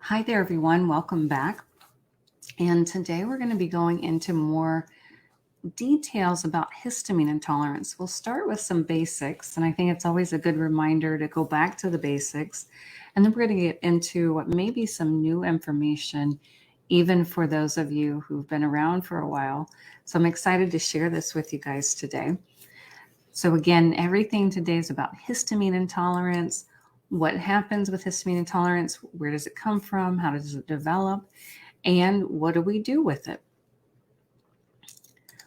Hi there, everyone. Welcome back. And today we're going to be going into more details about histamine intolerance. We'll start with some basics, and I think it's always a good reminder to go back to the basics. And then we're going to get into what may be some new information, even for those of you who've been around for a while. So I'm excited to share this with you guys today. So again, everything today is about histamine intolerance, what happens with histamine intolerance, where does it come from, how does it develop, and what do we do with it?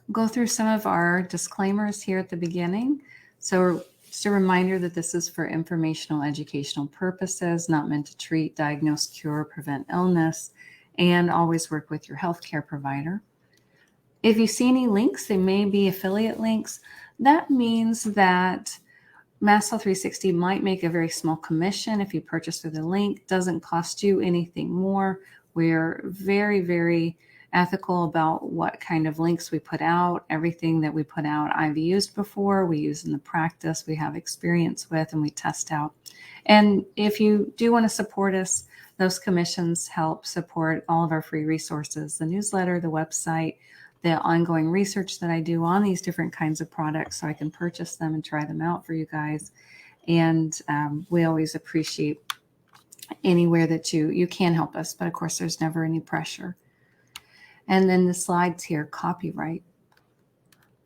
We'll go through some of our disclaimers here at the beginning. So just a reminder that this is for informational, educational purposes, not meant to treat, diagnose, cure, prevent illness, and always work with your healthcare provider. If you see any links, they may be affiliate links. That means that Mast 360 might make a very small commission if you purchase through the link. Doesn't cost you anything more. We're very, very ethical about what kind of links we put out. Everything that we put out, I've used before, we use in the practice, we have experience with, and we test out. And if you do want to support us, those commissions help support all of our free resources, the newsletter, the website, the ongoing research that I do on these different kinds of products so I can purchase them and try them out for you guys. And we always appreciate anywhere that you can help us, but of course there's never any pressure. And then the slides here, copyright.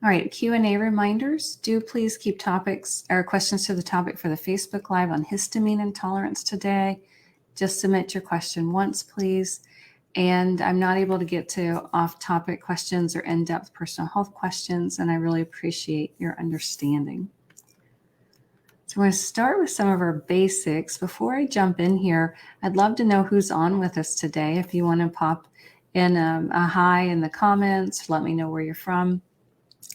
All right, Q&A reminders. Do please keep topics or questions to the topic for the Facebook Live on histamine intolerance today. Just submit your question once, please. And I'm not able to get to off-topic questions or in-depth personal health questions, and I really appreciate your understanding. So we're going to start with some of our basics. Before I jump in here, I'd love to know who's on with us today. If you want to pop in a hi in the comments, let me know where you're from.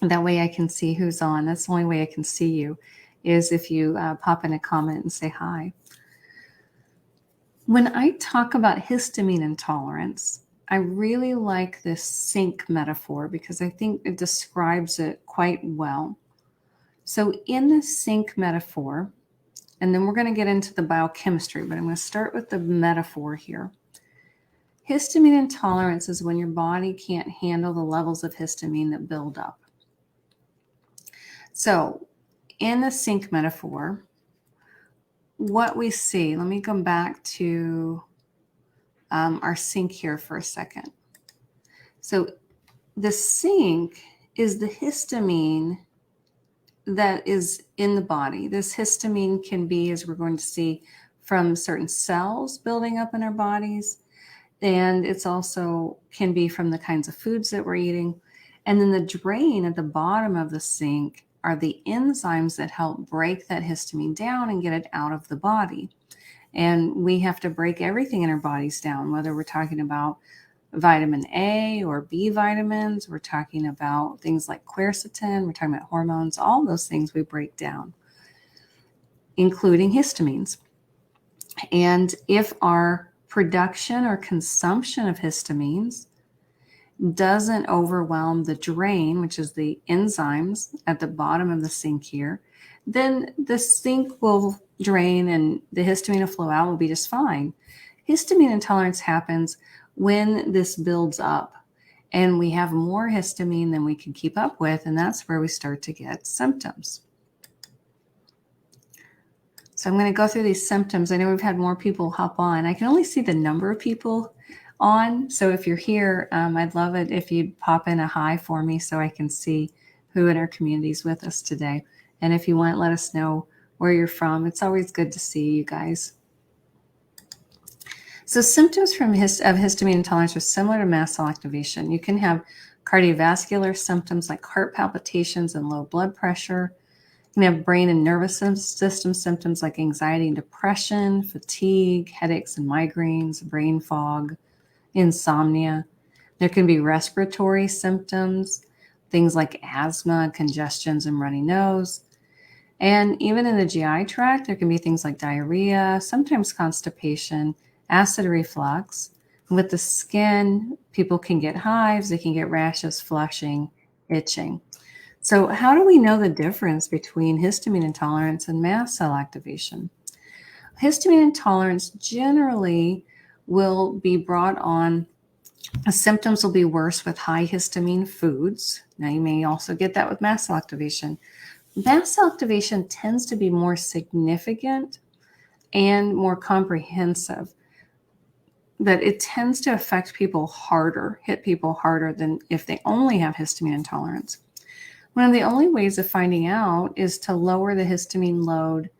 That way I can see who's on. That's the only way I can see you, is if you pop in a comment and say hi. When I talk about histamine intolerance, I really like this sink metaphor because I think it describes it quite well. So in the sink metaphor, and then we're going to get into the biochemistry, but I'm going to start with the metaphor here. Histamine intolerance is when your body can't handle the levels of histamine that build up. So in the sink metaphor, what we see, let me come back to our sink here for a second. So the sink is the histamine that is in the body. This histamine can be, as we're going to see, from certain cells building up in our bodies. And it's also can be from the kinds of foods that we're eating. And then the drain at the bottom of the sink are the enzymes that help break that histamine down and get it out of the body. And we have to break everything in our bodies down, whether we're talking about vitamin A or B vitamins, we're talking about things like quercetin, we're talking about hormones, all those things we break down, including histamines. And if our production or consumption of histamines doesn't overwhelm the drain, which is the enzymes at the bottom of the sink here, then the sink will drain and the histamine will flow out, will be just fine. Histamine intolerance happens when this builds up and we have more histamine than we can keep up with, and that's where we start to get symptoms. So I'm going to go through these symptoms. I know we've had more people hop on. I can only see the number of people on. So if you're here, I'd love it if you'd pop in a hi for me so I can see who in our community is with us today. And if you want, let us know where you're from. It's always good to see you guys. So symptoms of histamine intolerance are similar to mast cell activation. You can have cardiovascular symptoms like heart palpitations and low blood pressure. You can have brain and nervous system symptoms like anxiety and depression, fatigue, headaches and migraines, brain fog, insomnia. There can be respiratory symptoms, things like asthma, congestions, and runny nose. And even in the GI tract, there can be things like diarrhea, sometimes constipation, acid reflux. With the skin, people can get hives, they can get rashes, flushing, itching. So how do we know the difference between histamine intolerance and mast cell activation? Histamine intolerance generally will be brought on. Symptoms will be worse with high histamine foods. Now, you may also get that with mast cell activation. Mast cell activation tends to be more significant and more comprehensive, but it tends to affect people harder, hit people harder than if they only have histamine intolerance. One of the only ways of finding out is to lower the histamine load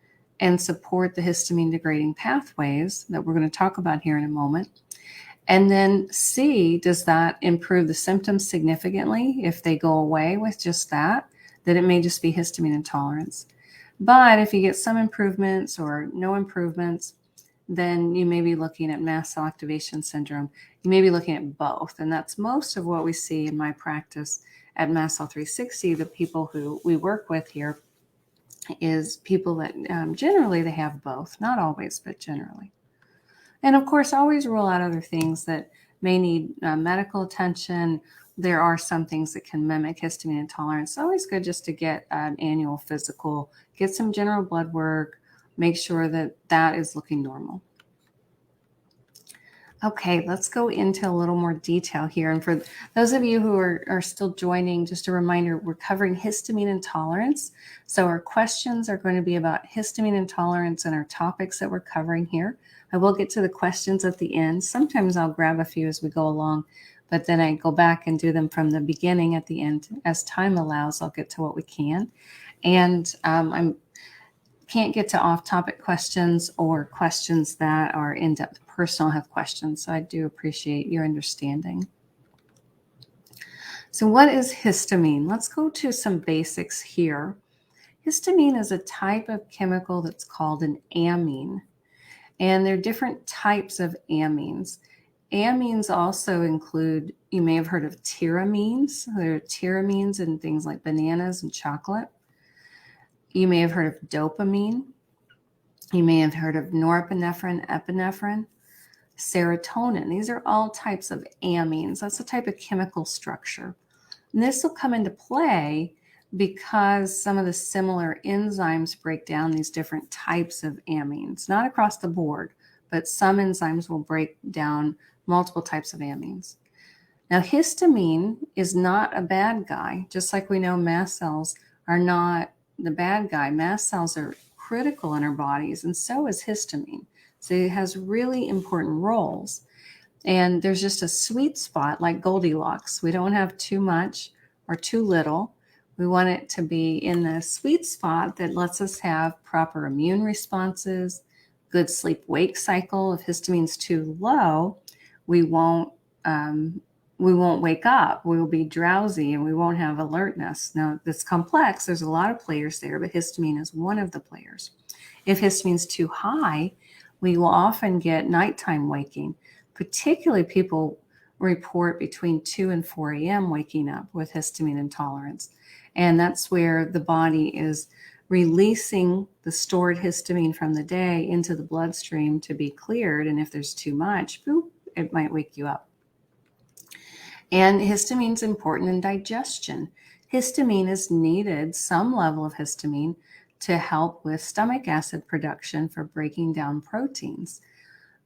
and support the histamine degrading pathways that we're going to talk about here in a moment. And then see, does that improve the symptoms significantly? If they go away with just that, then it may just be histamine intolerance. But if you get some improvements or no improvements, then you may be looking at mast cell activation syndrome. You may be looking at both. And that's most of what we see in my practice at Mast Cell 360. The people who we work with here is people that generally they have both, not always, but generally. And of course, always rule out other things that may need medical attention. There are some things that can mimic histamine intolerance. It's always good just to get an annual physical, get some general blood work, make sure that that is looking normal. Okay, let's go into a little more detail here. And for those of you who are still joining, just a reminder, we're covering histamine intolerance. So our questions are going to be about histamine intolerance and our topics that we're covering here. I will get to the questions at the end. Sometimes I'll grab a few as we go along, but then I go back and do them from the beginning at the end. As time allows, I'll get to what we can. And I can't get to off-topic questions or questions that are in-depth personal health questions. So I do appreciate your understanding. So what is histamine? Let's go to some basics here. Histamine is a type of chemical that's called an amine. And there are different types of amines. Amines also include, you may have heard of tyramines. There are tyramines in things like bananas and chocolate. You may have heard of dopamine. You may have heard of norepinephrine, epinephrine, serotonin. These are all types of amines. That's a type of chemical structure. And this will come into play because some of the similar enzymes break down these different types of amines, not across the board, but some enzymes will break down multiple types of amines. Now, histamine is not a bad guy, just like we know mast cells are not the bad guy. Mast cells are critical in our bodies, and so is histamine. So it has really important roles. And there's just a sweet spot like Goldilocks. We don't have too much or too little. We want it to be in the sweet spot that lets us have proper immune responses, good sleep-wake cycle. If histamine's too low, we won't wake up. We will be drowsy and we won't have alertness. Now, it's complex. There's a lot of players there, but histamine is one of the players. If histamine's too high, we will often get nighttime waking. Particularly people report between 2 and 4 a.m. waking up with histamine intolerance. And that's where the body is releasing the stored histamine from the day into the bloodstream to be cleared. And if there's too much, boop, it might wake you up. And histamine is important in digestion. Histamine is needed, some level of histamine, to help with stomach acid production for breaking down proteins.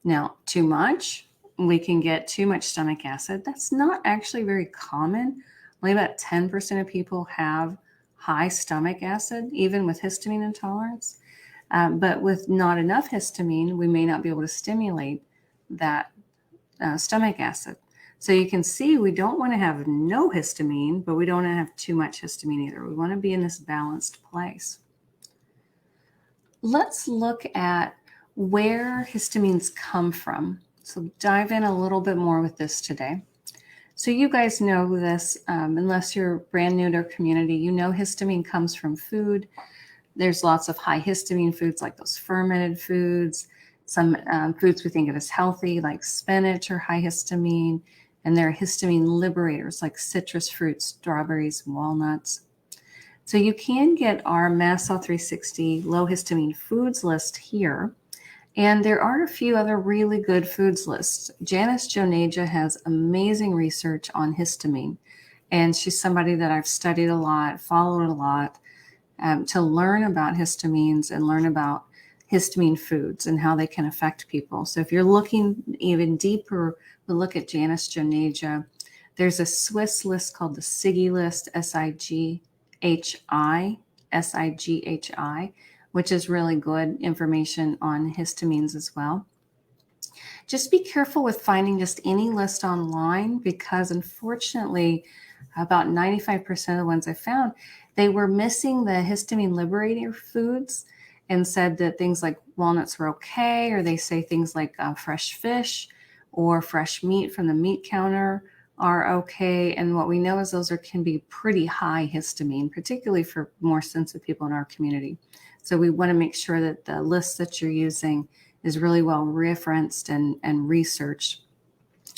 Now, too much, we can get too much stomach acid. That's not actually very common. Only about 10% of people have high stomach acid, even with histamine intolerance. But with not enough histamine, we may not be able to stimulate that stomach acid. So you can see we don't want to have no histamine, but we don't want to have too much histamine either. We want to be in this balanced place. Let's look at where histamines come from. So dive in a little bit more with this today. So you guys know this, unless you're brand new to our community, you know histamine comes from food. There's lots of high histamine foods like those fermented foods. Some foods we think of as healthy like spinach are high histamine. And there are histamine liberators like citrus fruits, strawberries, walnuts. So you can get our Mast Cell 360 low histamine foods list here. And there are a few other really good foods lists. Janice Joneja has amazing research on histamine. And she's somebody that I've studied a lot, followed a lot, to learn about histamines and learn about histamine foods and how they can affect people. So if you're looking even deeper, we'll look at Janus Jonaja. There's a Swiss list called the SIGHI list, SIGHI, which is really good information on histamines as well. Just be careful with finding just any list online, because unfortunately, about 95% of the ones I found, they were missing the histamine liberator foods and said that things like walnuts were okay, or they say things like fresh fish or fresh meat from the meat counter are okay. And what we know is those can be pretty high histamine, particularly for more sensitive people in our community. So we want to make sure that the list that you're using is really well referenced and researched.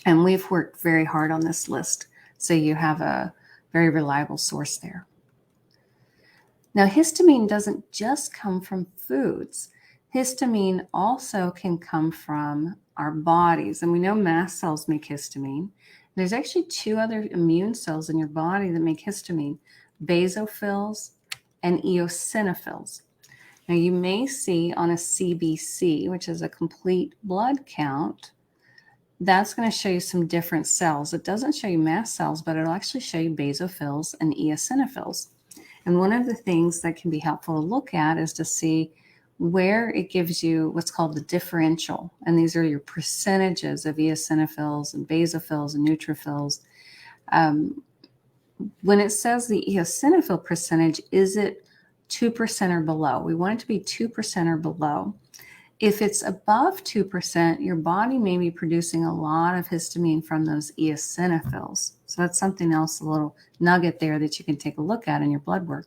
And we've worked very hard on this list, so you have a very reliable source there. Now, histamine doesn't just come from foods. Histamine also can come from our bodies. And we know mast cells make histamine. There's actually 2 other immune cells in your body that make histamine, basophils and eosinophils. Now, you may see on a CBC, which is a complete blood count, that's going to show you some different cells. It doesn't show you mast cells, but it'll actually show you basophils and eosinophils. And one of the things that can be helpful to look at is to see where it gives you what's called the differential. And these are your percentages of eosinophils and basophils and neutrophils. When it says the eosinophil percentage, is it 2% or below? We want it to be 2% or below. If it's above 2%, your body may be producing a lot of histamine from those eosinophils. So that's something else, a little nugget there that you can take a look at in your blood work.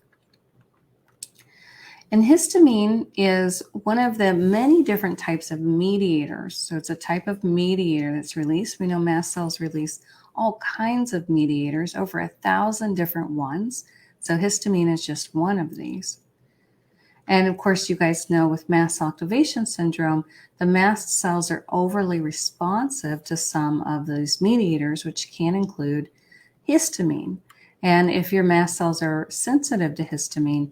And histamine is one of the many different types of mediators. So it's a type of mediator that's released. We know mast cells release all kinds of mediators, over 1,000 different ones. So histamine is just one of these. And of course, you guys know with mast cell activation syndrome, the mast cells are overly responsive to some of those mediators, which can include histamine. And if your mast cells are sensitive to histamine,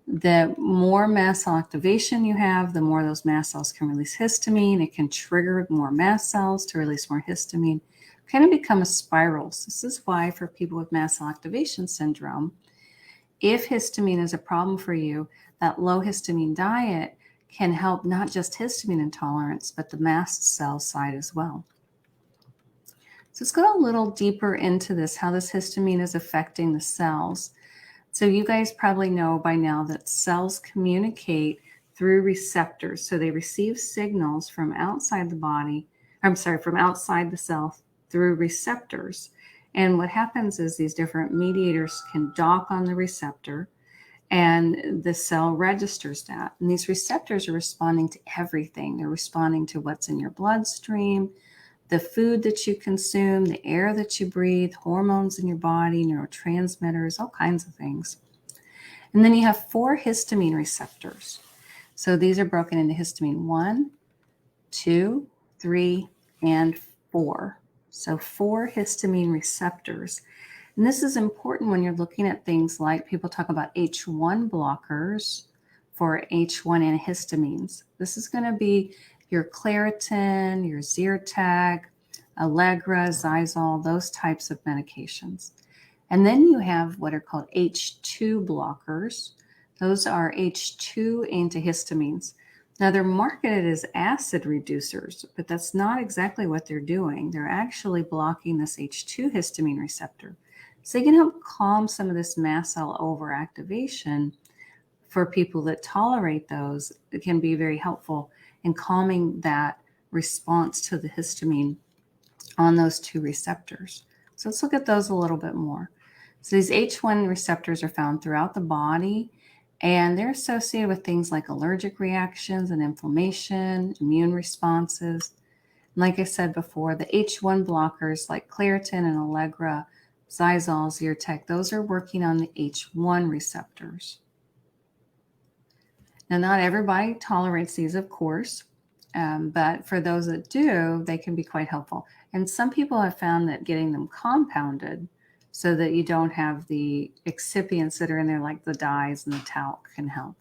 the more mast cell activation you have, the more those mast cells can release histamine. It can trigger more mast cells to release more histamine. Kind of become a spiral. So this is why for people with mast cell activation syndrome, if histamine is a problem for you, that low histamine diet can help not just histamine intolerance, but the mast cell side as well. So let's go a little deeper into this, how this histamine is affecting the cells. So you guys probably know by now that cells communicate through receptors. So they receive signals from outside the body, from outside the cell through receptors. And what happens is these different mediators can dock on the receptor, and the cell registers that. And these receptors are responding to everything. They're responding to what's in your bloodstream, the food that you consume, the air that you breathe, hormones in your body, neurotransmitters, all kinds of things. And then you have 4 histamine receptors. So these are broken into histamine 1, 2, 3, and 4. So 4 histamine receptors. And this is important when you're looking at things like people talk about H1 blockers for H1 antihistamines. This is going to be your Claritin, your Zyrtec, Allegra, Xyzal, those types of medications. And then you have what are called H2 blockers. Those are H2 antihistamines. Now they're marketed as acid reducers, but that's not exactly what they're doing. They're actually blocking this H2 histamine receptor. So they can help calm some of this mast cell overactivation. For people that tolerate those, it can be very helpful in calming that response to the histamine on those 2 receptors. So let's look at those a little bit more. So these H1 receptors are found throughout the body, and they're associated with things like allergic reactions and inflammation, immune responses. And like I said before, the H1 blockers like Claritin and Allegra, Xyzal, Zyrtec, those are working on the H1 receptors. Now, not everybody tolerates these, of course, but for those that do, they can be quite helpful. And some people have found that getting them compounded so that you don't have the excipients that are in there, like the dyes and the talc, can help.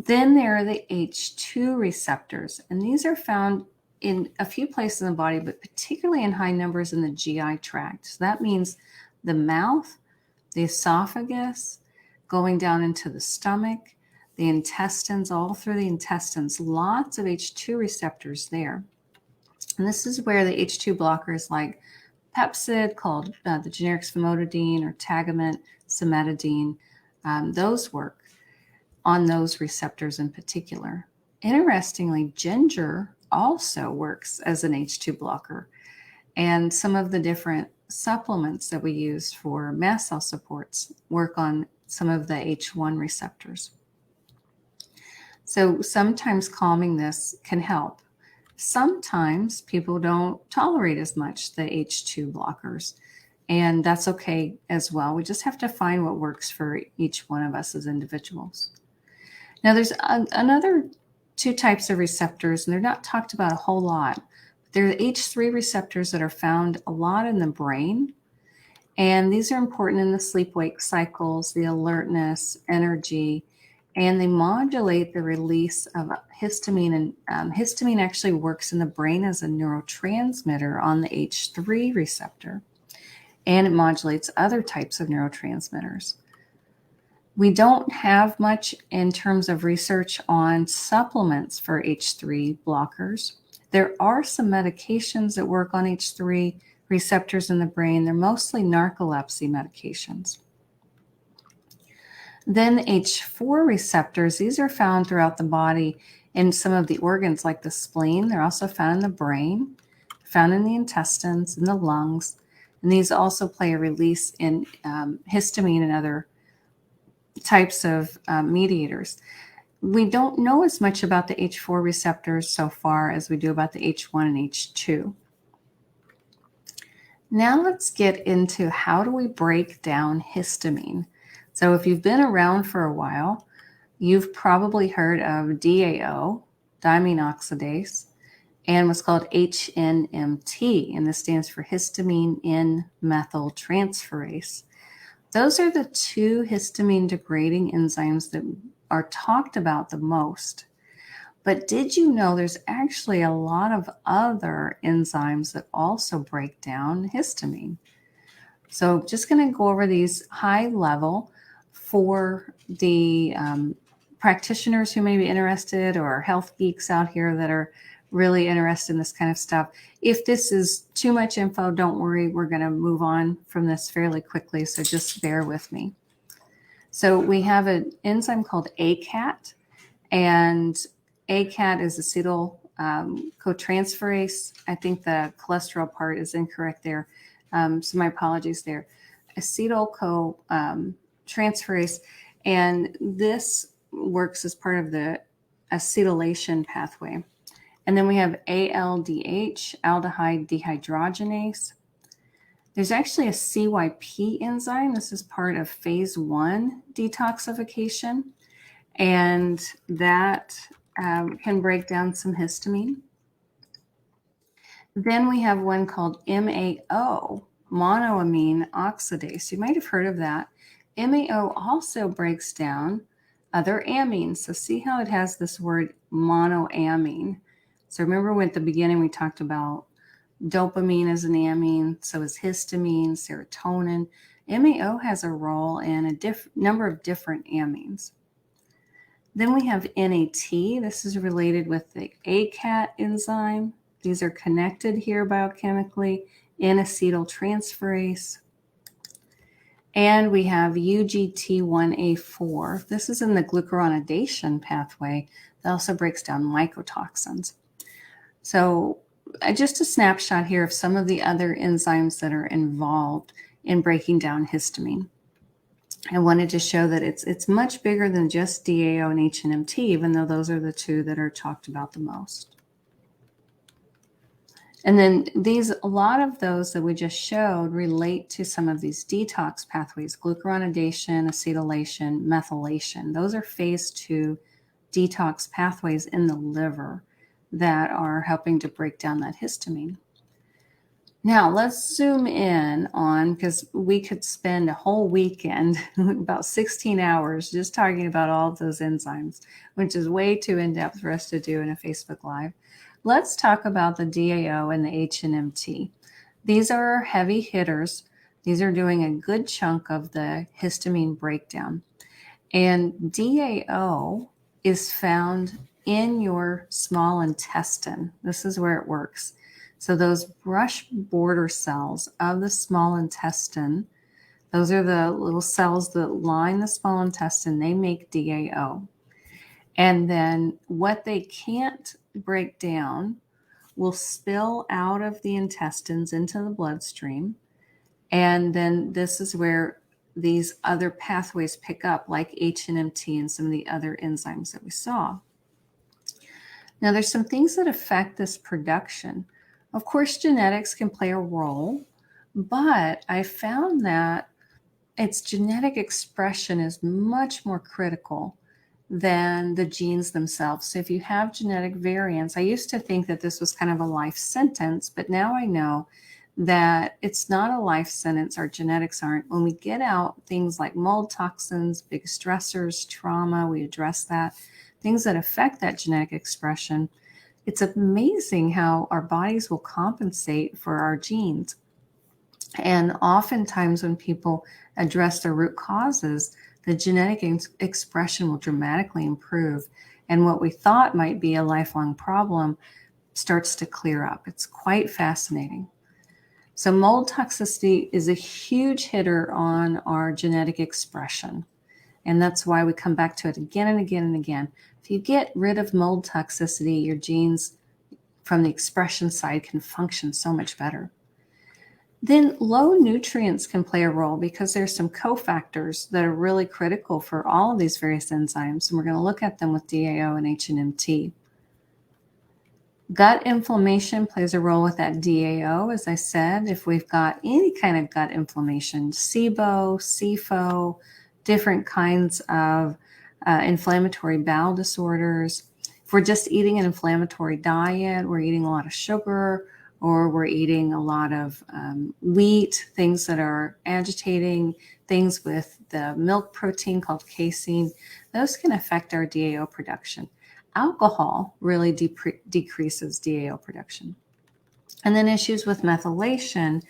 Then there are the H2 receptors, and these are found in a few places in the body, but particularly in high numbers in the GI tract. So that means the mouth, the esophagus, going down into the stomach, the intestines, all through the intestines, lots of H2 receptors there. And this is where the H2 blockers like Pepcid, called the generics famotidine or Tagamet, cimetidine, those work on those receptors in particular. Interestingly, ginger also works as an H2 blocker, and some of the different supplements that we use for mast cell supports work on some of the H1 receptors. So sometimes calming this can help. Sometimes people don't tolerate as much the H2 blockers, and that's okay as well. We just have to find what works for each one of us as individuals. Now, there's another two types of receptors, and they're not talked about a whole lot. They're the H3 receptors that are found a lot in the brain, and these are important in the sleep-wake cycles, the alertness, energy, and they modulate the release of histamine. And histamine actually works in the brain as a neurotransmitter on the H3 receptor, and it modulates other types of neurotransmitters. We don't have much in terms of research on supplements for H3 blockers. There are some medications that work on H3 receptors in the brain. They're mostly narcolepsy medications. Then H4 receptors, these are found throughout the body in some of the organs like the spleen. They're also found in the brain, found in the intestines, in the lungs. And these also play a release in histamine and other types of mediators. We don't know as much about the H4 receptors so far as we do about the H1 and H2. Now let's get into how do we break down histamine. So if you've been around for a while, you've probably heard of DAO, diamine oxidase, and what's called HNMT, and this stands for histamine N-methyltransferase. Those are the two histamine degrading enzymes that are talked about the most. But did you know there's actually a lot of other enzymes that also break down histamine? So just going to go over these high level for the practitioners who may be interested, or health geeks out here that are really interested in this kind of stuff. If this is too much info, don't worry. We're going to move on from this fairly quickly, so just bear with me. So we have an enzyme called ACAT, and ACAT is acetyl cotransferase. I think the cholesterol part is incorrect there, so my apologies there. Acetyl cotransferase, and this works as part of the acetylation pathway. And then we have ALDH, aldehyde dehydrogenase. There's actually a CYP enzyme. This is part of phase 1 detoxification, and that can break down some histamine. Then we have one called MAO, monoamine oxidase. You might have heard of that. MAO also breaks down other amines. So see how it has this word monoamine. So remember at the beginning we talked about dopamine as an amine, so is histamine, serotonin. MAO has a role in a number of different amines. Then we have NAT. This is related with the ACAT enzyme. These are connected here biochemically, N-acetyltransferase. And we have UGT1A4. This is in the glucuronidation pathway that also breaks down mycotoxins. So just a snapshot here of some of the other enzymes that are involved in breaking down histamine. I wanted to show that it's much bigger than just DAO and HNMT, even though those are the two that are talked about the most. And then a lot of those that we just showed relate to some of these detox pathways: glucuronidation, acetylation, methylation. Those are phase 2 detox pathways in the liver that are helping to break down that histamine. Now let's zoom in on, because we could spend a whole weekend, about 16 hours, just talking about all of those enzymes, which is way too in-depth for us to do in a Facebook Live. Let's talk about the DAO and the HNMT. These are heavy hitters. These are doing a good chunk of the histamine breakdown. And DAO is found in your small intestine. This is where it works. So those brush border cells of the small intestine, those are the little cells that line the small intestine. They make DAO. And then what they can't break down will spill out of the intestines into the bloodstream. And then this is where these other pathways pick up, like HNMT and some of the other enzymes that we saw. Now, there's some things that affect this production. Of course, genetics can play a role, but I found that its genetic expression is much more critical than the genes themselves. So if you have genetic variants, I used to think that this was kind of a life sentence, but now I know that it's not a life sentence. Our genetics aren't. When we get out things like mold toxins, big stressors, trauma, we address that, things that affect that genetic expression. It's amazing how our bodies will compensate for our genes. And oftentimes when people address the root causes, the genetic expression will dramatically improve. And what we thought might be a lifelong problem starts to clear up. It's quite fascinating. So mold toxicity is a huge hitter on our genetic expression. And that's why we come back to it again and again and again. If you get rid of mold toxicity, your genes from the expression side can function so much better. Then low nutrients can play a role because there's some cofactors that are really critical for all of these various enzymes. And we're going to look at them with DAO and HNMT. Gut inflammation plays a role with that DAO. As I said, if we've got any kind of gut inflammation, SIBO, SIFO, different kinds of inflammatory bowel disorders. If we're just eating an inflammatory diet, we're eating a lot of sugar, or we're eating a lot of wheat, things that are agitating, things with the milk protein called casein, those can affect our DAO production. Alcohol really decreases DAO production. And then issues with methylation,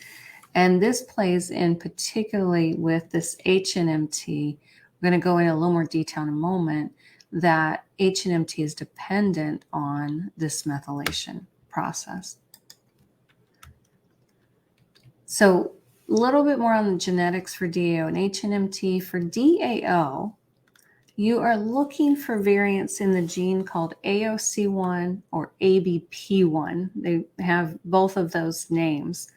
and this plays in particularly with this HNMT. We're going to go into a little more detail in a moment, that HNMT is dependent on this methylation process. So a little bit more on the genetics for DAO and HNMT. For DAO, you are looking for variants in the gene called AOC1 or ABP1. They have both of those names.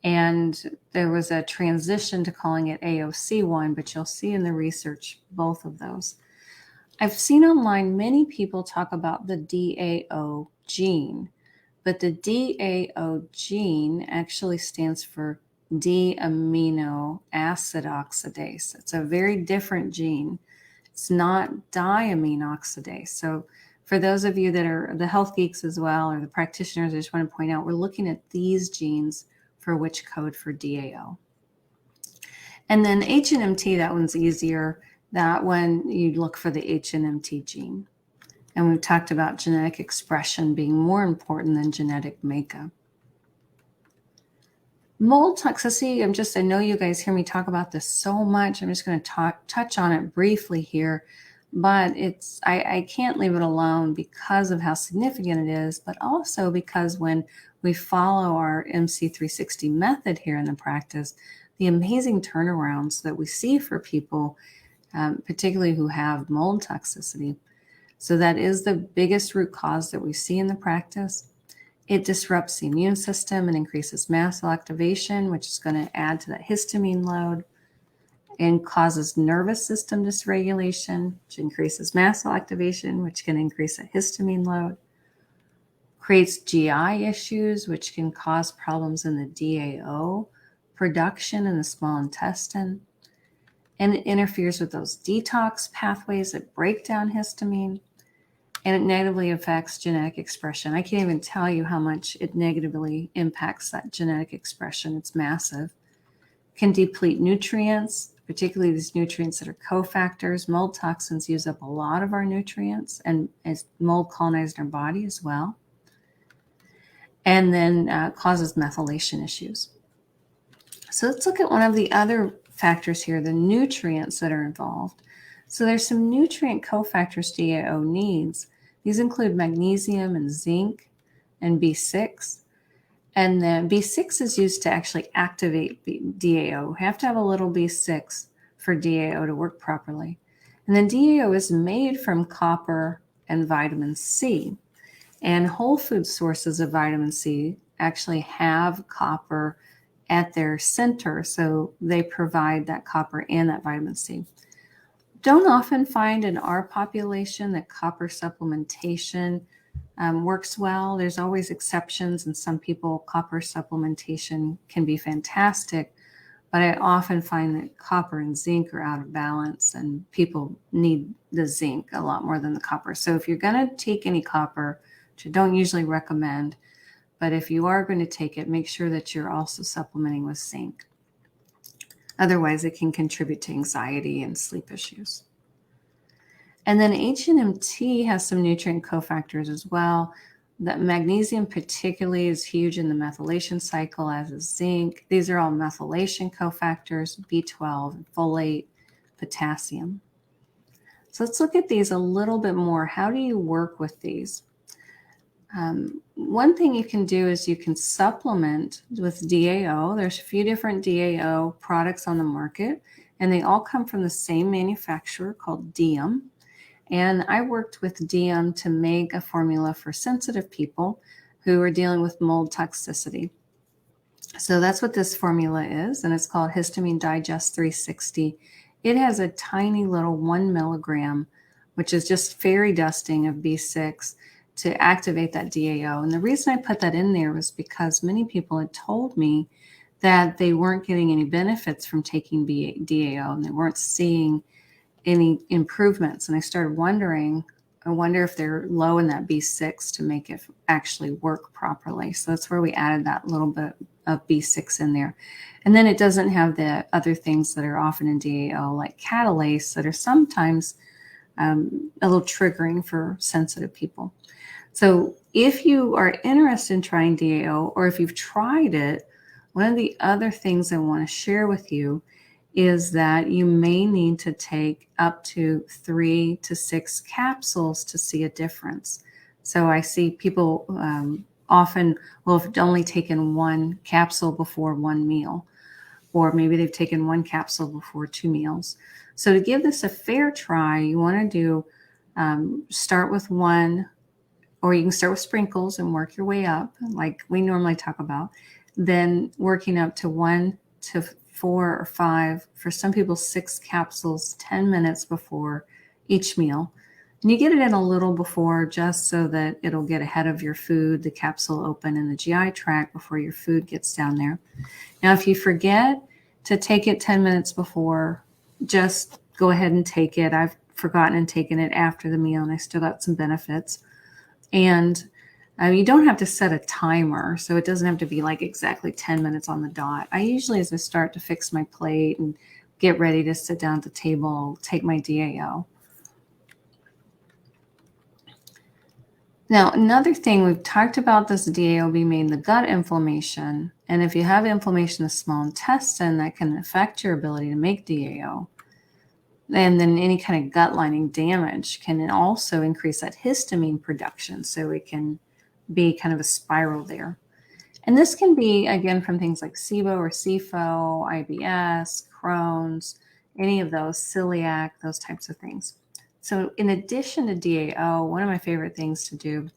And there was a transition to calling it AOC1, but you'll see in the research both of those. I've seen online many people talk about the DAO gene, but the DAO gene actually stands for D-amino acid oxidase. It's a very different gene. It's not diamine oxidase. So for those of you that are the health geeks as well, or the practitioners, I just want to point out, we're looking at these genes for which code for DAO. And then HNMT, that one's easier. That one, you look for the HNMT gene. And we've talked about genetic expression being more important than genetic makeup. Mold toxicity, I know you guys hear me talk about this so much. I'm just going to touch on it briefly here, but I can't leave it alone because of how significant it is, but also because when we follow our MC360 method here in the practice, the amazing turnarounds that we see for people, particularly who have mold toxicity. So that is the biggest root cause that we see in the practice. It disrupts the immune system and increases mast cell activation, which is going to add to that histamine load, and causes nervous system dysregulation, which increases mast cell activation, which can increase the histamine load, creates GI issues, which can cause problems in the DAO production in the small intestine, and it interferes with those detox pathways that break down histamine. and it negatively affects genetic expression. I can't even tell you how much it negatively impacts that genetic expression. It's massive. Can deplete nutrients, particularly these nutrients that are cofactors. Mold toxins use up a lot of our nutrients, and as mold colonized our body as well. And then causes methylation issues. So let's look at one of the other factors here, the nutrients that are involved. So there's some nutrient cofactors DAO needs. These include magnesium and zinc and B6. And then B6 is used to actually activate DAO. You have to have a little B6 for DAO to work properly. And then DAO is made from copper and vitamin C. And whole food sources of vitamin C actually have copper at their center, so they provide that copper and that vitamin C. Don't often find in our population that copper supplementation works well. There's always exceptions, and some people, copper supplementation can be fantastic, but I often find that copper and zinc are out of balance, and people need the zinc a lot more than the copper. So if you're going to take any copper, which I don't usually recommend, but if you are going to take it, make sure that you're also supplementing with zinc. Otherwise, it can contribute to anxiety and sleep issues. And then HNMT has some nutrient cofactors as well. That magnesium particularly is huge in the methylation cycle, as is zinc. These are all methylation cofactors, B12, folate, potassium. So let's look at these a little bit more. How do you work with these? One thing you can do is you can supplement with DAO. There's a few different DAO products on the market, and they all come from the same manufacturer called Diem. And I worked with Diem to make a formula for sensitive people who are dealing with mold toxicity. So that's what this formula is, and it's called Histamine Digest 360. It has a tiny little 1 milligram, which is just fairy dusting of B6, to activate that DAO. And the reason I put that in there was because many people had told me that they weren't getting any benefits from taking DAO, and they weren't seeing any improvements. And I started wondering, I wonder if they're low in that B6 to make it actually work properly. So that's where we added that little bit of B6 in there. And then it doesn't have the other things that are often in DAO, like catalase, that are sometimes a little triggering for sensitive people. So if you are interested in trying DAO, or if you've tried it, one of the other things I want to share with you is that you may need to take up to 3 to 6 capsules to see a difference. So I see people often will have only taken 1 capsule before 1 meal, or maybe they've taken 1 capsule before 2 meals. So to give this a fair try, you want to do start with 1, or you can start with sprinkles and work your way up like we normally talk about, then working up to 1 to 4 or 5, for some people 6 capsules 10 minutes before each meal. And you get it in a little before, just so that it'll get ahead of your food, the capsule open in the GI tract before your food gets down there. Now, if you forget to take it 10 minutes before, just go ahead and take it. I've forgotten and taken it after the meal, and I still got some benefits. And you don't have to set a timer, so it doesn't have to be like exactly 10 minutes on the dot. I usually, as I start to fix my plate and get ready to sit down at the table, take my DAO. Now, another thing, we've talked about this DAO being made in the gut inflammation. And if you have inflammation in the small intestine, that can affect your ability to make DAO. And then any kind of gut lining damage can also increase that histamine production. So it can be kind of a spiral there. And this can be, again, from things like SIBO or SIFO, IBS, Crohn's, any of those, celiac, those types of things. So in addition to DAO, one of my favorite things to do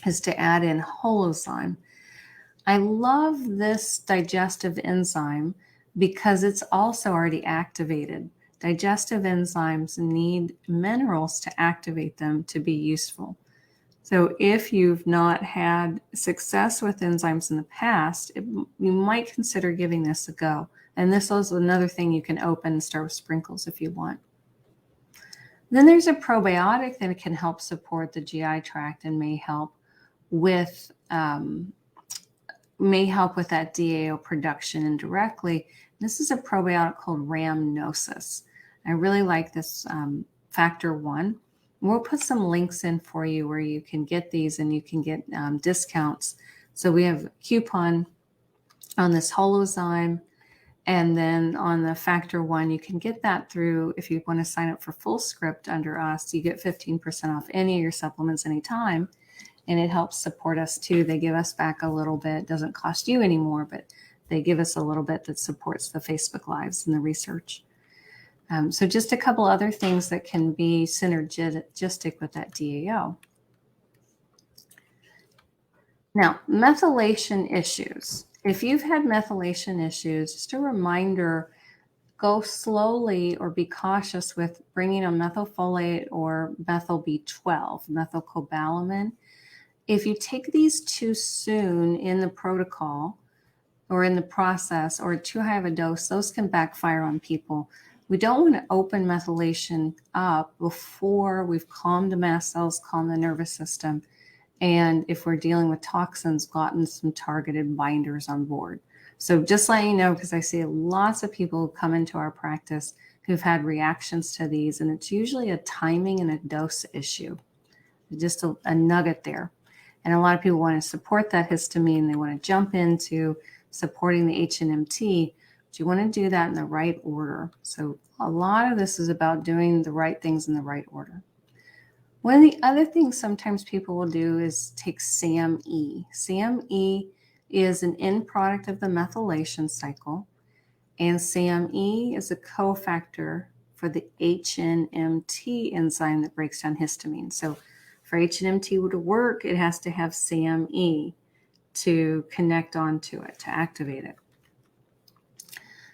is to add in holozyme. I love this digestive enzyme because it's also already activated. Digestive enzymes need minerals to activate them to be useful. So if you've not had success with enzymes in the past, you might consider giving this a go. And this is another thing you can open and start with sprinkles if you want. Then there's a probiotic that can help support the GI tract and with um, may help with that DAO production indirectly. This is a probiotic called rhamnosus. I really like this factor 1. We'll put some links in for you where you can get these and you can get discounts. So we have a coupon on this Holozyme, and then on the factor 1, you can get that through, if you want to sign up for full script under us, you get 15% off any of your supplements anytime. And it helps support us too. They give us back a little bit. It doesn't cost you anymore, but they give us a little bit that supports the Facebook Lives and the research. So just a couple other things that can be synergistic with that DAO. Now, methylation issues. If you've had methylation issues, just a reminder, go slowly or be cautious with bringing a methylfolate or methyl B12, methylcobalamin. If you take these too soon in the protocol or in the process or too high of a dose, those can backfire on people. We don't want to open methylation up before we've calmed the mast cells, calmed the nervous system, and if we're dealing with toxins, gotten some targeted binders on board. So just letting you know, because I see lots of people who come into our practice who've had reactions to these, and it's usually a timing and a dose issue, just a nugget there. And a lot of people want to support that histamine. They want to jump into supporting the HNMT, but you want to do that in the right order. So a lot of this is about doing the right things in the right order. One of the other things sometimes people will do is take SAMe. SAMe is an end product of the methylation cycle, and SAMe is a cofactor for the HNMT enzyme that breaks down histamine. So for HNMT to work, it has to have SAMe to connect onto it, to activate it.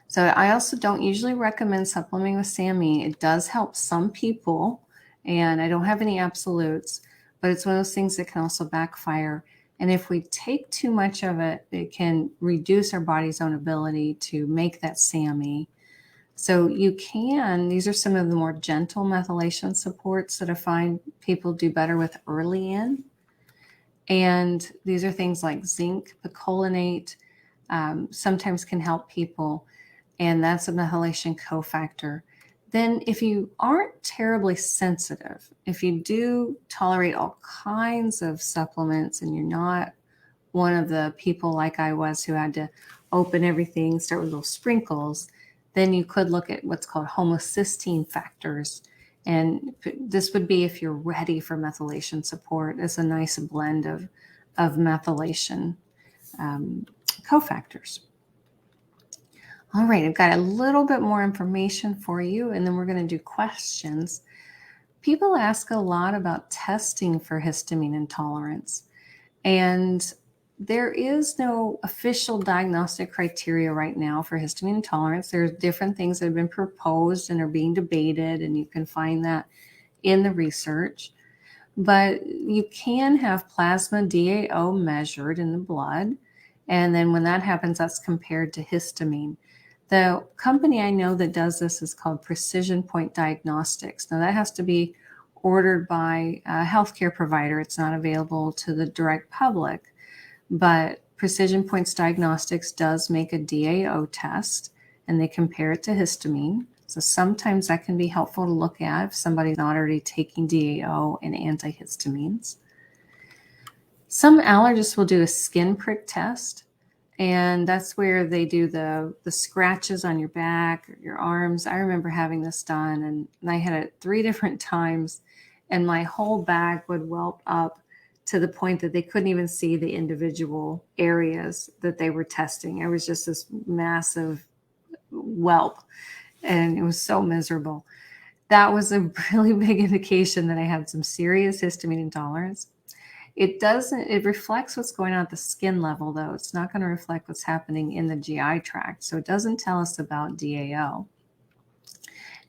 So I also don't usually recommend supplementing with SAMe. It does help some people, and I don't have any absolutes, but it's one of those things that can also backfire. And if we take too much of it, it can reduce our body's own ability to make that SAMe. So you can, these are some of the more gentle methylation supports that I find people do better with early in. And these are things like zinc, picolinate, sometimes can help people. And that's a methylation cofactor. Then if you aren't terribly sensitive, if you do tolerate all kinds of supplements and you're not one of the people like I was who had to open everything, start with little sprinkles, then you could look at what's called homocysteine factors. And this would be if you're ready for methylation support. It's a nice blend of methylation cofactors. All right, I've got a little bit more information for you, and then we're going to do questions. People ask a lot about testing for histamine intolerance, and there is no official diagnostic criteria right now for histamine intolerance. There's different things that have been proposed and are being debated, and you can find that in the research. But you can have plasma DAO measured in the blood, and then when that happens, that's compared to histamine. The company I know that does this is called Precision Point Diagnostics. Now that has to be ordered by a healthcare provider. It's not available to the direct public, but Precision Points Diagnostics does make a DAO test and they compare it to histamine. So sometimes that can be helpful to look at if somebody's not already taking DAO and antihistamines. Some allergists will do a skin prick test. And that's where they do the scratches on your back or your arms. I remember having this done, and I had it 3 different times, and my whole back would welt up to the point that they couldn't even see the individual areas that they were testing. It was just this massive whelp, and it was so miserable. That was a really big indication that I had some serious histamine intolerance. It reflects what's going on at the skin level, though. It's not going to reflect what's happening in the GI tract. So it doesn't tell us about DAO.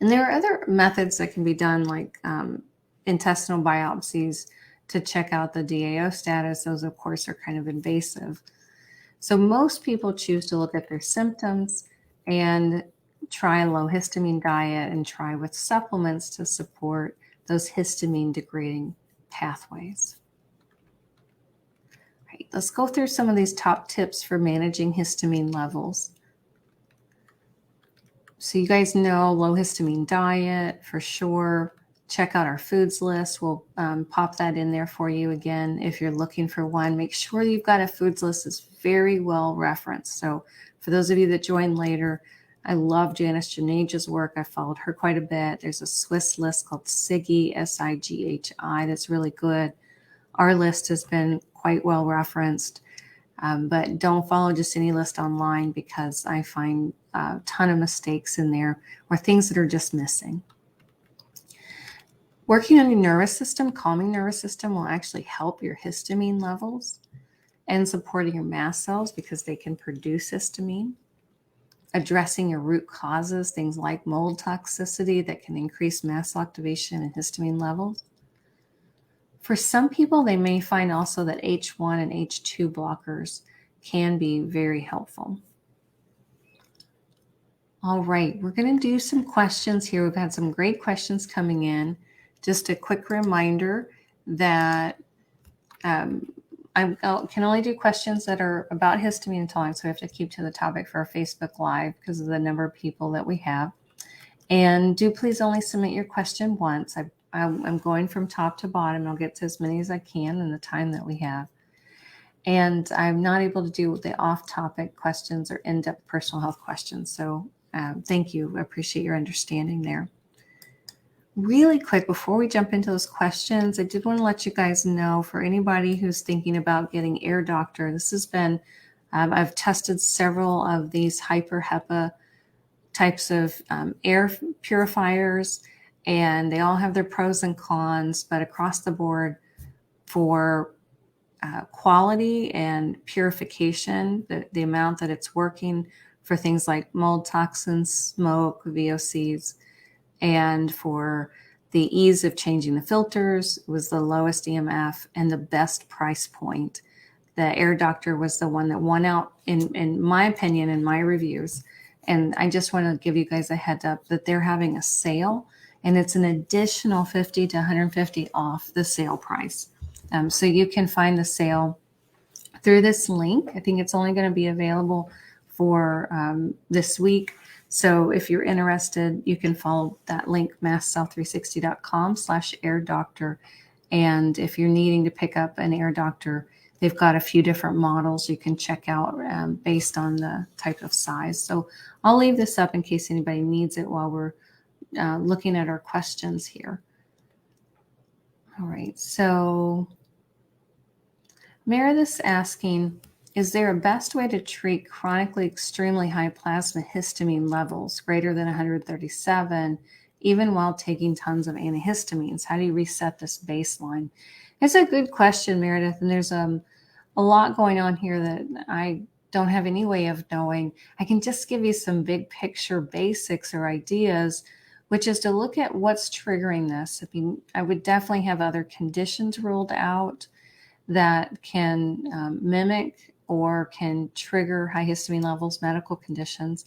And there are other methods that can be done, like intestinal biopsies to check out the DAO status. Those, of course, are kind of invasive. So most people choose to look at their symptoms. And try a low histamine diet and try with supplements to support those histamine degrading pathways. All right, let's go through some of these top tips for managing histamine levels. So you guys know low histamine diet for sure. Check out our foods list. We'll pop that in there for you again. If you're looking for one, make sure you've got a foods list that's very well referenced. So for those of you that joined later, I love Janice Janage's work. I followed her quite a bit. There's a Swiss list called SIGHI, SIGHI, that's really good. Our list has been quite well referenced. But don't follow just any list online, because I find a ton of mistakes in there or things that are just missing. Working on your nervous system, calming nervous system, will actually help your histamine levels and supporting your mast cells because they can produce histamine. Addressing your root causes, things like mold toxicity that can increase mast cell activation and histamine levels. For some people, they may find also that H1 and H2 blockers can be very helpful. All right, we're going to do some questions here. We've had some great questions coming in. Just a quick reminder that I can only do questions that are about histamine intolerance. So we have to keep to the topic for our Facebook Live because of the number of people that we have. And do please only submit your question once. I'm going from top to bottom. I'll get to as many as I can in the time that we have. And I'm not able to do the off-topic questions or in-depth personal health questions. So thank you. I appreciate your understanding there. Really quick, before we jump into those questions, I did want to let you guys know, for anybody who's thinking about getting Air Doctor, this has been, I've tested several of these hyper HEPA types of air purifiers, and they all have their pros and cons, but across the board for quality and purification, the amount that it's working for things like mold toxins, smoke, VOCs, and for the ease of changing the filters, was the lowest EMF and the best price point. The Air Doctor was the one that won out in my opinion, in my reviews. And I just want to give you guys a heads up that they're having a sale, and it's an additional $50 to $150 off the sale price. So you can find the sale through this link. I think it's only going to be available for this week. So if you're interested, you can follow that link, mastcell360.com/Air Doctor. And if you're needing to pick up an Air Doctor, they've got a few different models you can check out based on the type of size. So I'll leave this up in case anybody needs it while we're looking at our questions here. All right, so Meredith's asking, is there a best way to treat chronically extremely high plasma histamine levels, greater than 137, even while taking tons of antihistamines? How do you reset this baseline? It's a good question, Meredith, and there's a lot going on here that I don't have any way of knowing. I can just give you some big picture basics or ideas, which is to look at what's triggering this. I mean, I would definitely have other conditions ruled out that can mimic or can trigger high histamine levels, medical conditions.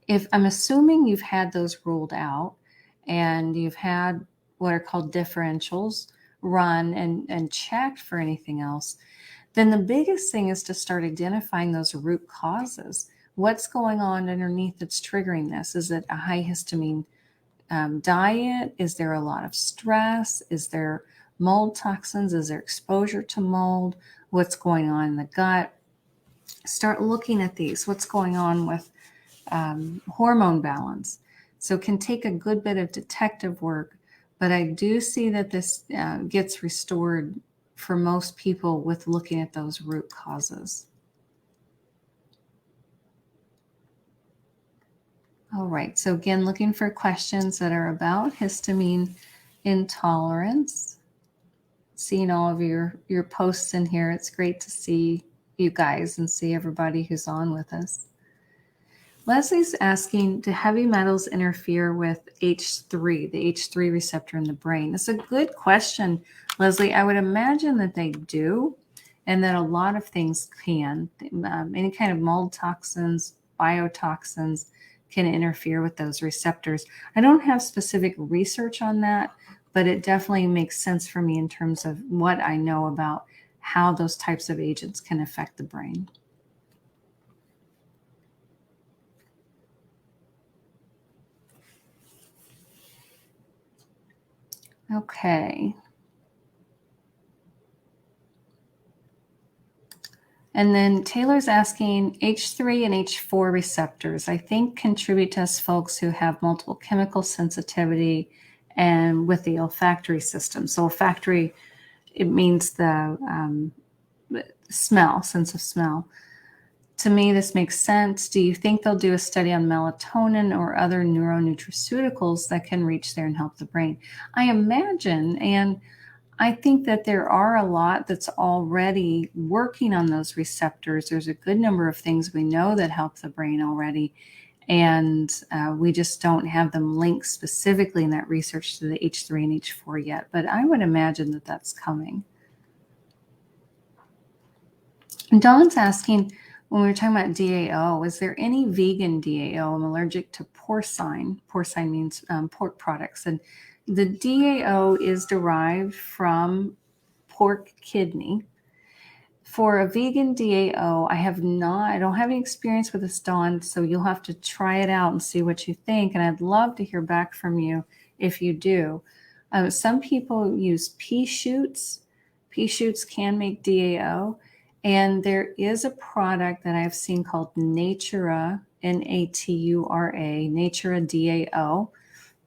If I'm assuming you've had those ruled out and you've had what are called differentials run and checked for anything else, then the biggest thing is to start identifying those root causes. What's going on underneath that's triggering this? Is it a high histamine diet? Is there a lot of stress? Is there mold toxins? Is there exposure to mold? What's going on in the gut? Start looking at these. What's going on with hormone balance? So it can take a good bit of detective work, but I do see that this gets restored for most people with looking at those root causes. All right, so again, looking for questions that are about histamine intolerance. Seeing all of your posts in here, it's great to see you guys and see everybody who's on with us. Leslie's asking, do heavy metals interfere with H3, the H3 receptor in the brain? It's a good question, Leslie. I would imagine that they do, and that a lot of things can. Any kind of mold toxins, biotoxins can interfere with those receptors. I don't have specific research on that, but it definitely makes sense for me in terms of what I know about how those types of agents can affect the brain. Okay. And then Taylor's asking, H3 and H4 receptors, I think, contribute to us folks who have multiple chemical sensitivity and with the olfactory system. So olfactory, it means the smell, sense of smell. To me, this makes sense. Do you think they'll do a study on melatonin or other neuronutraceuticals that can reach there and help the brain? I imagine, and I think that there are a lot that's already working on those receptors. There's a good number of things we know that help the brain already, and we just don't have them linked specifically in that research to the H3 and H4 yet, but I would imagine that that's coming. And Dawn's asking, when we were talking about DAO, is there any vegan DAO? I'm allergic to porcine. Porcine means pork products. And the DAO is derived from pork kidney. For a vegan DAO, I don't have any experience with this, Dawn, so you'll have to try it out and see what you think. And I'd love to hear back from you if you do. Some people use pea shoots. Pea shoots can make DAO. And there is a product that I've seen called Natura, Natura, Natura DAO.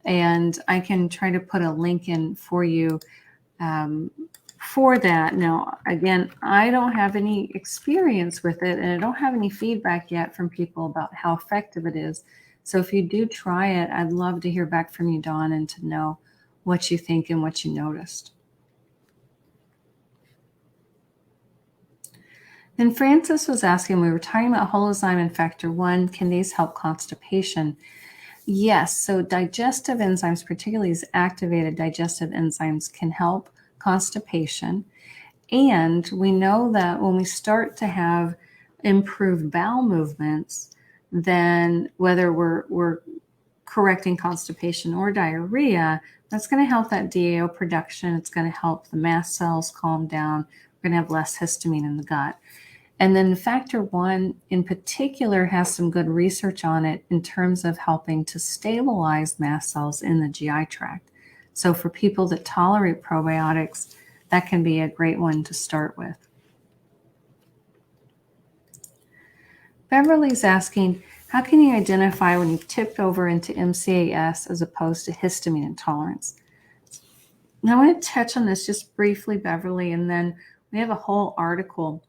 And I can try to put a link in for you for that. Now, again, I don't have any experience with it, and I don't have any feedback yet from people about how effective it is. So if you do try it, I'd love to hear back from you, Dawn, and to know what you think and what you noticed. Then Francis was asking, we were talking about holozyme and factor 1. Can these help constipation? Yes. So digestive enzymes, particularly these activated digestive enzymes, can help constipation. And we know that when we start to have improved bowel movements, then whether we're correcting constipation or diarrhea, that's going to help that DAO production. It's going to help the mast cells calm down. We're going to have less histamine in the gut. And then factor 1 in particular has some good research on it in terms of helping to stabilize mast cells in the GI tract. So for people that tolerate probiotics, that can be a great one to start with. Beverly's asking, how can you identify when you've tipped over into MCAS as opposed to histamine intolerance? Now I want to touch on this just briefly, Beverly, and then we have a whole article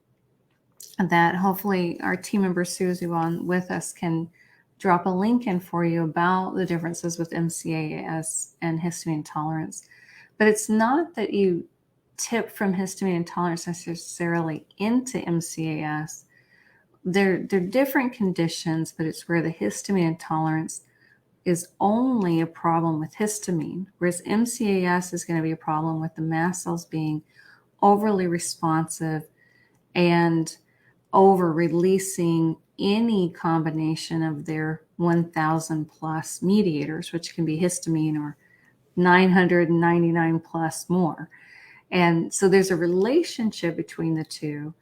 that hopefully our team member Susie on with us can drop a link in for you about the differences with MCAS and histamine intolerance. But it's not that you tip from histamine intolerance necessarily into MCAS. They're different conditions, but it's where the histamine intolerance is only a problem with histamine, whereas MCAS is going to be a problem with the mast cells being overly responsive and over releasing any combination of their 1,000 plus mediators, which can be histamine or 999 plus more. And so there's a relationship between the two,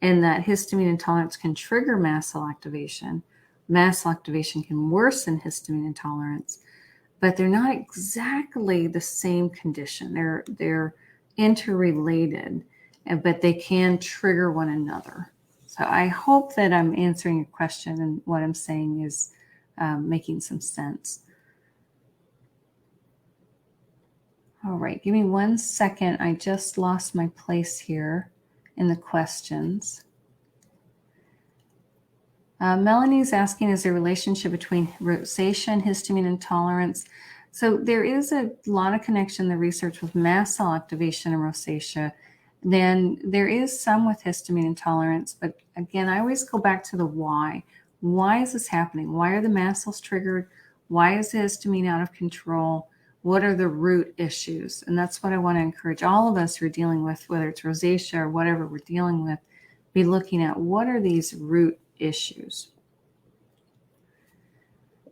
and that histamine intolerance can trigger mast cell activation. Mast cell activation can worsen histamine intolerance, but they're not exactly the same condition. They're interrelated, but they can trigger one another. So I hope that I'm answering your question and what I'm saying is making some sense. All right, give me 1 second. I just lost my place here in the questions. Melanie's asking, is there a relationship between rosacea and histamine intolerance? So there is a lot of connection in the research with mast cell activation and rosacea. Then there is some with histamine intolerance, but again, I always go back to the why. Why is this happening? Why are the mast cells triggered? Why is the histamine out of control? What are the root issues? And that's what I want to encourage all of us who are dealing with, whether it's rosacea or whatever we're dealing with, be looking at what are these root issues.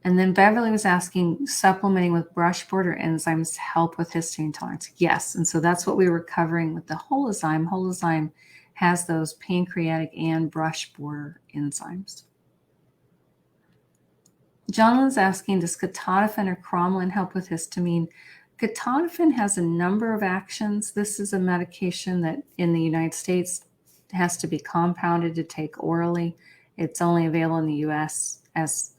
And then Beverly was asking, supplementing with brush border enzymes help with histamine intolerance. Yes, and so that's what we were covering with the Holozyme. Holozyme has those pancreatic and brush border enzymes. Jonathan's asking, does ketotifen or cromolyn help with histamine? Ketotifen has a number of actions. This is a medication that in the United States has to be compounded to take orally. It's only available in the US as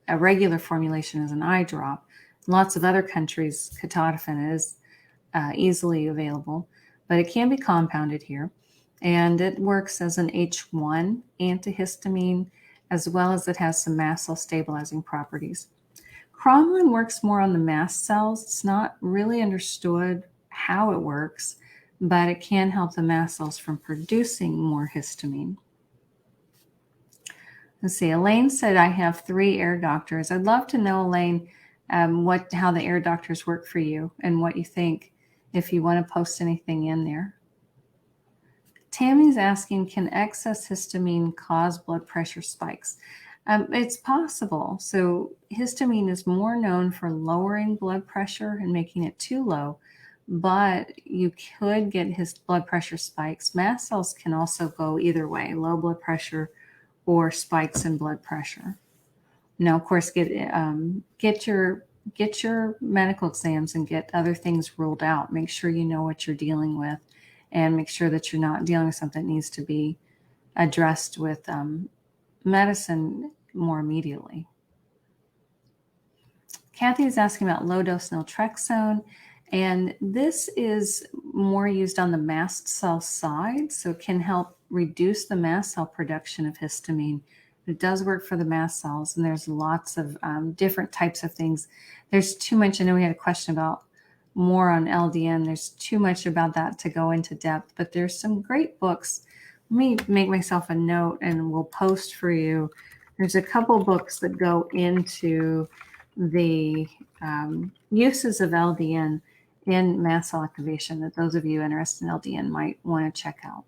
a regular formulation as an eye drop. In lots of other countries, ketotifen is easily available, but it can be compounded here. And it works as an H1 antihistamine, as well as it has some mast cell stabilizing properties. Cromolyn works more on the mast cells. It's not really understood how it works, but it can help the mast cells from producing more histamine. Let's see, Elaine said, I have 3 air doctors. I'd love to know, Elaine, how the air doctors work for you and what you think, if you want to post anything in there. Tammy's asking, can excess histamine cause blood pressure spikes? It's possible. So histamine is more known for lowering blood pressure and making it too low, but you could get his blood pressure spikes. Mast cells can also go either way, low blood pressure or spikes in blood pressure. Now, of course, get your medical exams and get other things ruled out. Make sure you know what you're dealing with, and make sure that you're not dealing with something that needs to be addressed with medicine more immediately. Kathy is asking about low-dose naltrexone, and this is more used on the mast cell side, so it can help reduce the mast cell production of histamine. It does work for the mast cells, and there's lots of different types of things. There's too much. I know we had a question about more on LDN. There's too much about that to go into depth, but there's some great books. Let me make myself a note and we'll post for you. There's a couple books that go into the uses of LDN in mast cell activation that those of you interested in LDN might want to check out.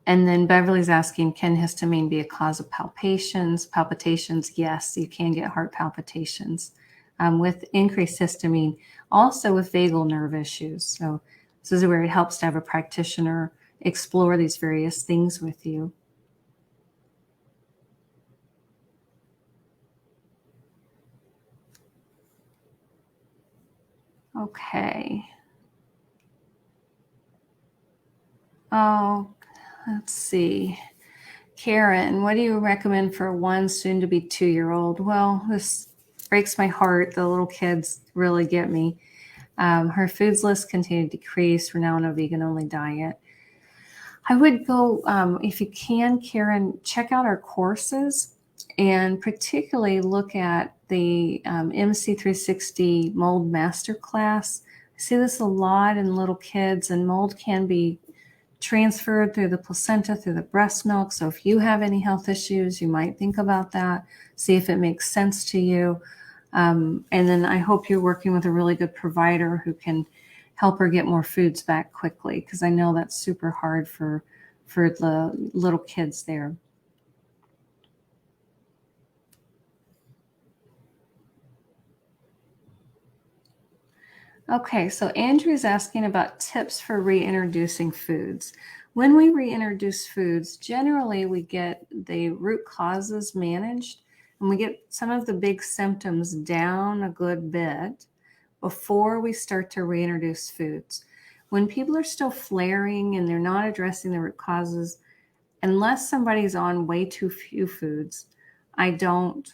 And then Beverly's asking, can histamine be a cause of palpitations? Palpitations, yes, you can get heart palpitations with increased histamine, also with vagal nerve issues. So this is where it helps to have a practitioner explore these various things with you. Okay. Oh, let's see. Karen, what do you recommend for a 1 soon to be 2-year-old? Well, this breaks my heart. The little kids really get me. Her foods list continued to decrease. We're now on a vegan only diet. I would go, if you can, Karen, check out our courses and particularly look at the MC360 Mold Masterclass. I see this a lot in little kids, and mold can be transferred through the placenta, through the breast milk. So if you have any health issues, you might think about that, see if it makes sense to you. And then I hope you're working with a really good provider who can help her get more foods back quickly, because I know that's super hard for the little kids there. Okay, so Andrew's asking about tips for reintroducing foods. When we reintroduce foods, generally we get the root causes managed, and we get some of the big symptoms down a good bit before we start to reintroduce foods. When people are still flaring and they're not addressing the root causes, unless somebody's on way too few foods, I don't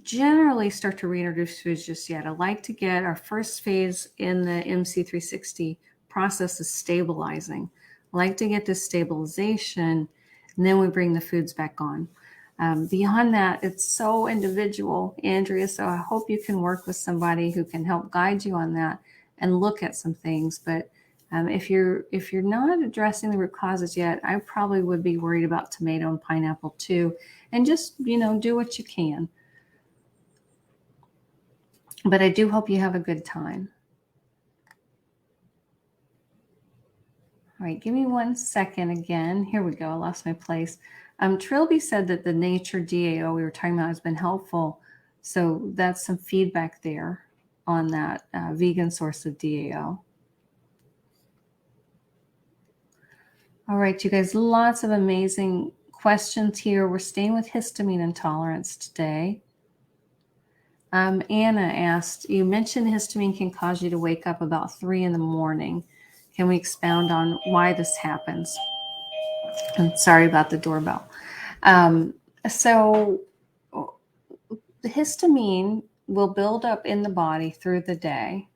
generally start to reintroduce foods just yet. I like to get our first phase in the MC360 process is stabilizing. I like to get this stabilization, and then we bring the foods back on. Beyond that, it's so individual, Andrea, so I hope you can work with somebody who can help guide you on that and look at some things. But if you're not addressing the root causes yet, I probably would be worried about tomato and pineapple too, and just, do what you can. But I do hope you have a good time. All right, give me 1 second again. Here we go. I lost my place. Trilby said that the nature DAO we were talking about has been helpful. So that's some feedback there on that vegan source of DAO. All right, you guys, lots of amazing questions here. We're staying with histamine intolerance today. Anna asked, you mentioned histamine can cause you to wake up about 3 in the morning. Can we expound on why this happens? I'm sorry about the doorbell. So the histamine will build up in the body through the day.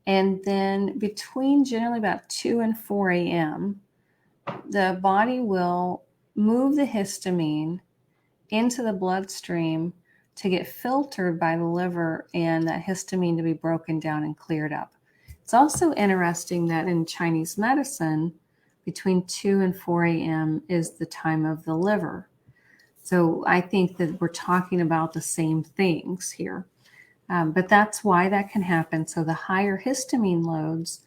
And then between generally about 2 and 4 a.m., the body will move the histamine into the bloodstream to get filtered by the liver and that histamine to be broken down and cleared up. It's also interesting that in Chinese medicine, between 2 and 4 a.m. is the time of the liver. So I think that we're talking about the same things here. But that's why that can happen. So the higher histamine loads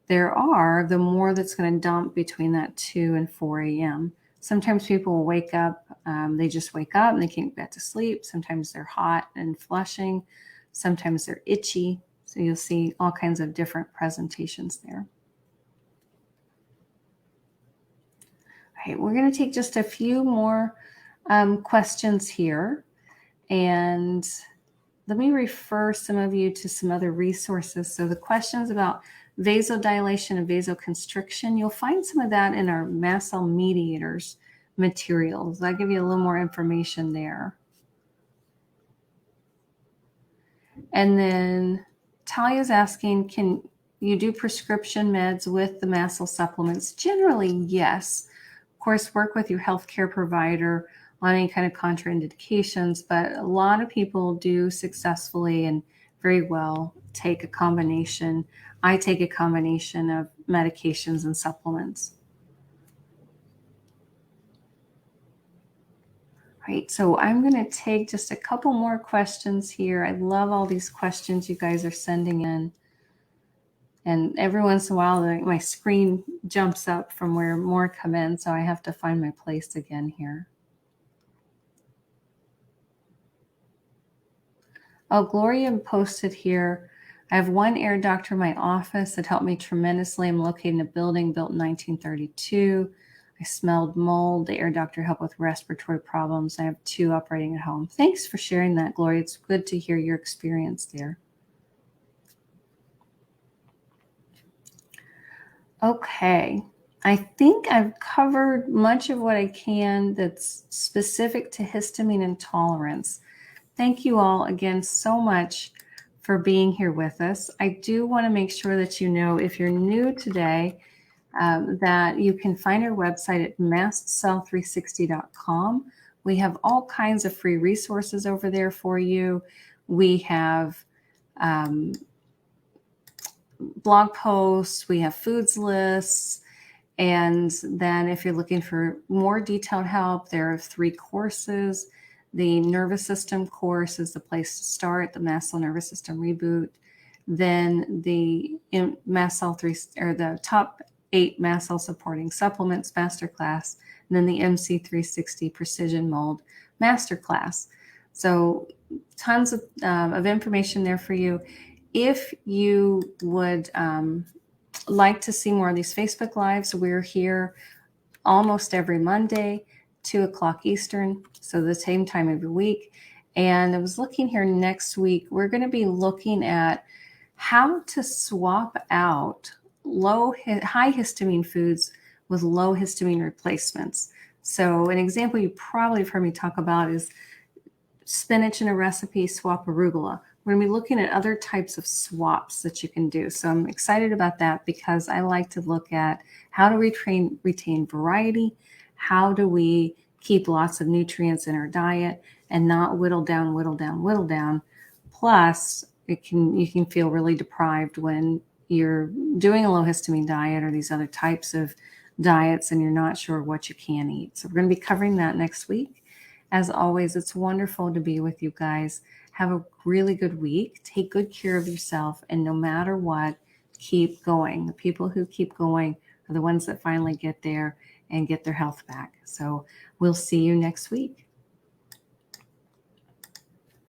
there are, the more that's going to dump between that 2 and 4 a.m. Sometimes people will wake up, they just wake up and they can't get back to sleep. Sometimes they're hot and flushing. Sometimes they're itchy. So you'll see all kinds of different presentations there. All right, we're going to take just a few more questions here. And let me refer some of you to some other resources. So the questions about vasodilation and vasoconstriction, you'll find some of that in our mast cell mediators materials. I'll give you a little more information there. And then Talia's asking, can you do prescription meds with the mast cell supplements? Generally, yes. Of course, work with your healthcare provider on any kind of contraindications, but a lot of people do successfully and very well take a combination. I take a combination of medications and supplements. All right, so I'm going to take just a couple more questions here. I love all these questions you guys are sending in. And every once in a while, my screen jumps up from where more come in, so I have to find my place again here. Oh, Gloria posted here, I have one air doctor in my office that helped me tremendously. I'm located in a building built in 1932. I smelled mold. The air doctor helped with respiratory problems. I have 2 operating at home. Thanks for sharing that, Gloria. It's good to hear your experience there. Okay. I think I've covered much of what I can that's specific to histamine intolerance. Thank you all again so much for being here with us. I do want to make sure that you know, if you're new today, that you can find our website at mastcell360.com. We have all kinds of free resources over there for you. We have blog posts, we have foods lists, and then if you're looking for more detailed help, there are 3 courses. The nervous system course is the place to start, the mast cell nervous system reboot. Then the mast cell 3, or the top 8 mast cell supporting supplements masterclass, and then the MC360 precision mold masterclass. So tons of information there for you. If you would like to see more of these Facebook Lives, we're here almost every Monday, 2 o'clock Eastern, so the same time every week. And I was looking here next week, we're going to be looking at how to swap out high histamine foods with low histamine replacements. So an example you probably have heard me talk about is spinach in a recipe, swap arugula. We're going to be looking at other types of swaps that you can do. So I'm excited about that because I like to look at how to retain variety, how do we keep lots of nutrients in our diet and not whittle down. Plus, you can feel really deprived when you're doing a low histamine diet or these other types of diets and you're not sure what you can eat. So we're going to be covering that next week. As always, it's wonderful to be with you guys. Have a really good week. Take good care of yourself. And no matter what, keep going. The people who keep going are the ones that finally get there. and get their health back. So we'll see you next week.